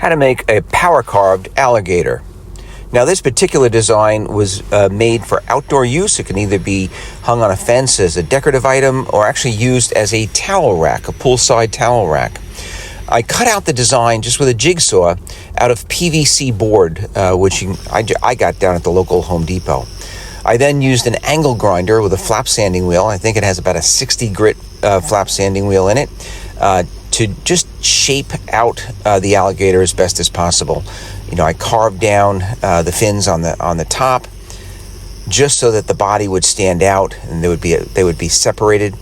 how to make a power-carved alligator. Now, this particular design was made for outdoor use. It can either be hung on a fence as a decorative item or actually used as a towel rack, a poolside towel rack. I cut out the design just with a jigsaw out of PVC board, which I got down at the local Home Depot. I then used an angle grinder with a flap sanding wheel. I think it has about a 60 grit flap sanding wheel in it, to just shape out the alligator as best as possible. I carved down the fins on the top, just so that the body would stand out and they would be separated.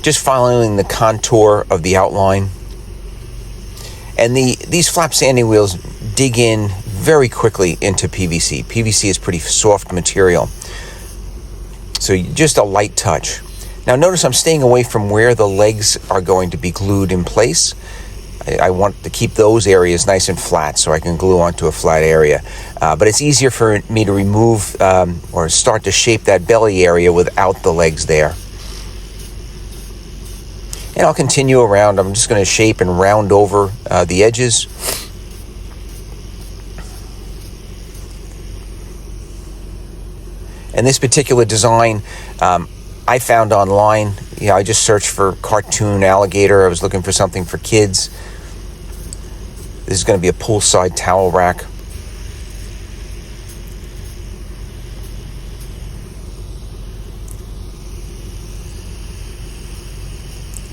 Just following the contour of the outline. And these flap sanding wheels dig in very quickly into PVC. PVC is pretty soft material, so just a light touch. Now notice I'm staying away from where the legs are going to be glued in place. I want to keep those areas nice and flat so I can glue onto a flat area. But it's easier for me to remove or start to shape that belly area without the legs there. And I'll continue around. I'm just going to shape and round over the edges. And this particular design I found online. I just searched for cartoon alligator. I was looking for something for kids. This is going to be a poolside towel rack.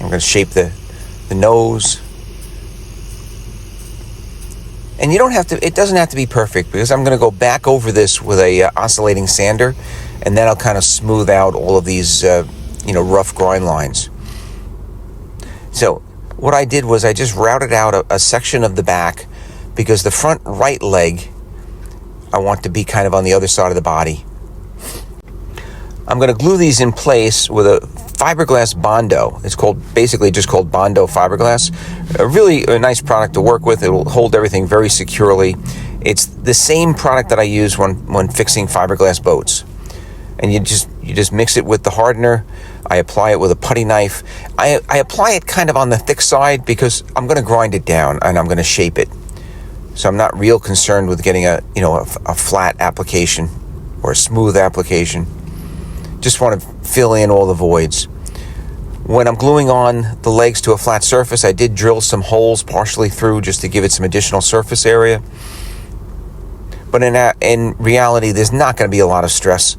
I'm going to shape the nose. And it doesn't have to be perfect, because I'm going to go back over this with a oscillating sander, and then I'll kind of smooth out all of these rough grind lines. So what I did was I just routed out a section of the back, because the front right leg I want to be kind of on the other side of the body. I'm going to glue these in place with a fiberglass Bondo. It's basically just called Bondo fiberglass. A nice product to work with. It will hold everything very securely. It's the same product that I use when fixing fiberglass boats. And you just mix it with the hardener. I apply it with a putty knife. I apply it kind of on the thick side, because I'm going to grind it down and I'm going to shape it. So I'm not real concerned with getting a flat application or a smooth application. Just want to fill in all the voids. When I'm gluing on the legs to a flat surface, I did drill some holes partially through just to give it some additional surface area. But in reality, there's not going to be a lot of stress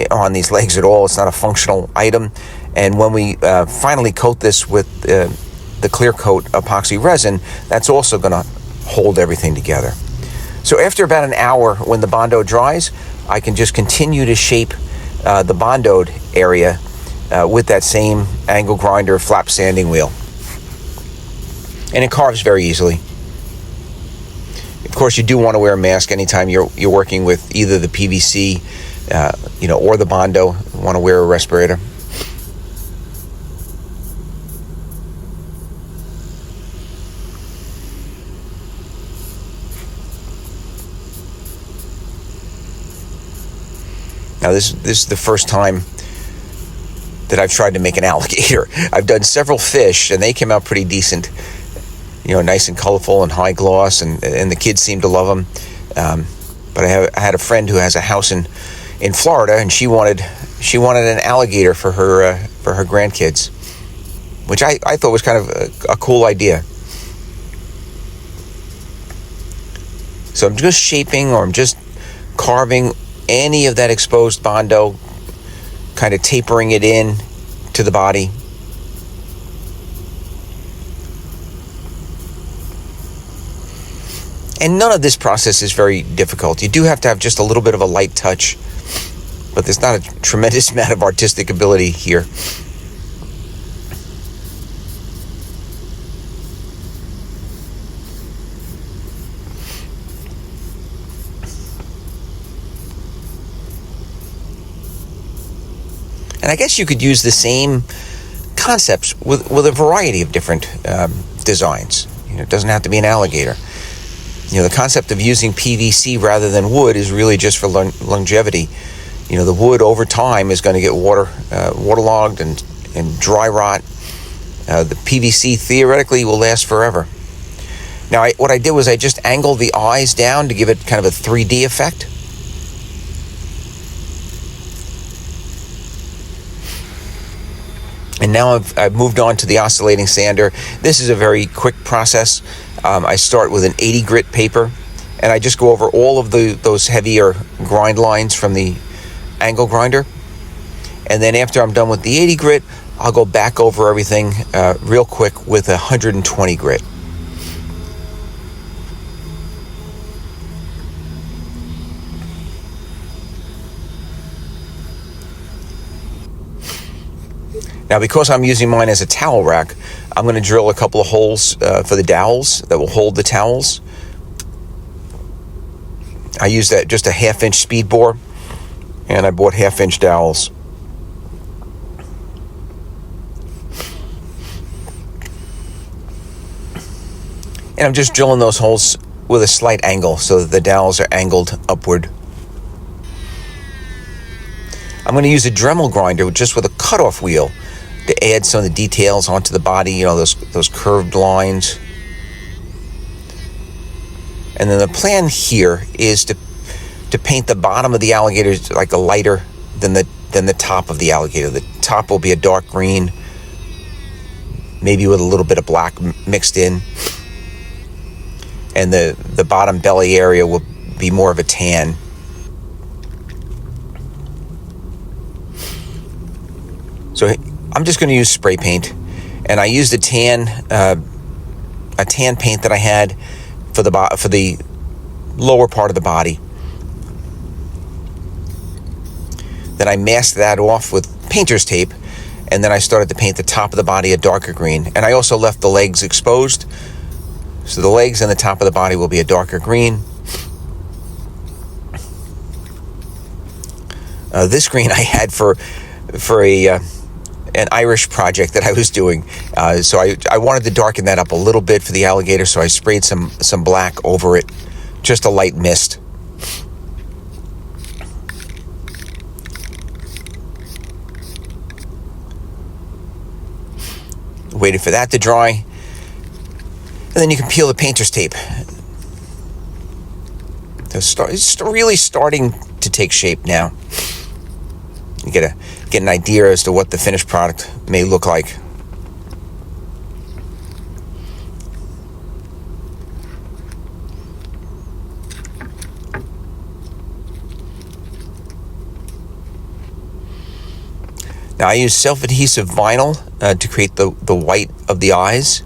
on these legs at all. It's not a functional item. And when we finally coat this with the clear coat epoxy resin, that's also going to hold everything together. So after about an hour, when the Bondo dries, I can just continue to shape the Bondoed area with that same angle grinder flap sanding wheel. And it carves very easily. Of course, you do want to wear a mask anytime you're working with either the PVC or the Bondo. You want to wear a respirator. Now, this is the first time that I've tried to make an alligator. I've done several fish, and they came out pretty decent. Nice and colorful and high gloss, and the kids seem to love them. But I had a friend who has a house in Florida, and she wanted an alligator for her grandkids, which I thought was kind of a cool idea. So I'm just shaping, or I'm just carving any of that exposed Bondo, kind of tapering it in to the body. And none of this process is very difficult. You do have to have just a little bit of a light touch, but there's not a tremendous amount of artistic ability here. And I guess you could use the same concepts with a variety of different designs. It doesn't have to be an alligator. The concept of using PVC rather than wood is really just for longevity. The wood over time is going to get waterlogged and dry rot. The PVC theoretically will last forever. Now, what I did was I just angled the eyes down to give it kind of a 3D effect. And now I've moved on to the oscillating sander. This is a very quick process. I start with an 80 grit paper, and I just go over all of those heavier grind lines from the angle grinder. And then after I'm done with the 80 grit, I'll go back over everything real quick with 120 grit. Now, because I'm using mine as a towel rack, I'm going to drill a couple of holes for the dowels that will hold the towels. I use that just a 1/2 inch speed bore, and I bought 1/2 inch dowels. And I'm just drilling those holes with a slight angle so that the dowels are angled upward. I'm going to use a Dremel grinder just with a cutoff wheel to add some of the details onto the body, you know, those curved lines. And then the plan here is to paint the bottom of the alligator like a lighter than the top of the alligator. The top will be a dark green, maybe with a little bit of black mixed in. And the bottom belly area will be more of a tan. So I'm just going to use spray paint, and I used a tan paint that I had for the lower part of the body. Then I masked that off with painter's tape, and then I started to paint the top of the body a darker green. And I also left the legs exposed, so the legs and the top of the body will be a darker green. This green I had for an Irish project that I was doing. So I wanted to darken that up a little bit for the alligator, so I sprayed some black over it, just a light mist. Waited for that to dry, and then you can peel the painter's tape. It's really starting to take shape now. You get an idea as to what the finished product may look like. Now I use self-adhesive vinyl to create the white of the eyes.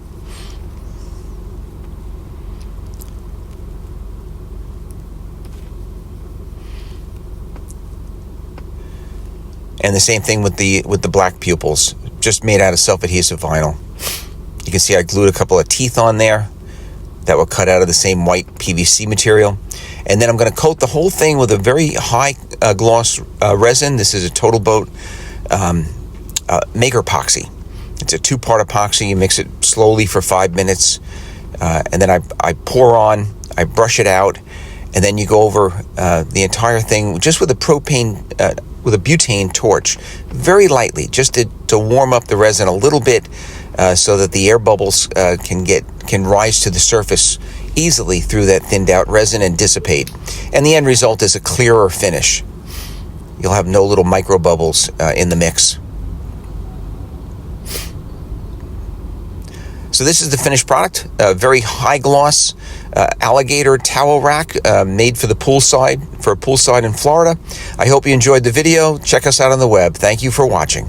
And the same thing with the black pupils, just made out of self-adhesive vinyl. You can see I glued a couple of teeth on there that were cut out of the same white PVC material. And then I'm going to coat the whole thing with a very high gloss resin. This is a Total Boat Maker Epoxy. It's a 2-part epoxy. You mix it slowly for 5 minutes, and then I pour on, I brush it out, and then you go over the entire thing just with a with a butane torch, very lightly, just to warm up the resin a little bit, so that the air bubbles can rise to the surface easily through that thinned out resin and dissipate. And the end result is a clearer finish. You'll have no little micro bubbles in the mix. So this is the finished product, a very high gloss alligator towel rack made for Poolside in Florida. I hope you enjoyed the video. Check us out on the web. Thank you for watching.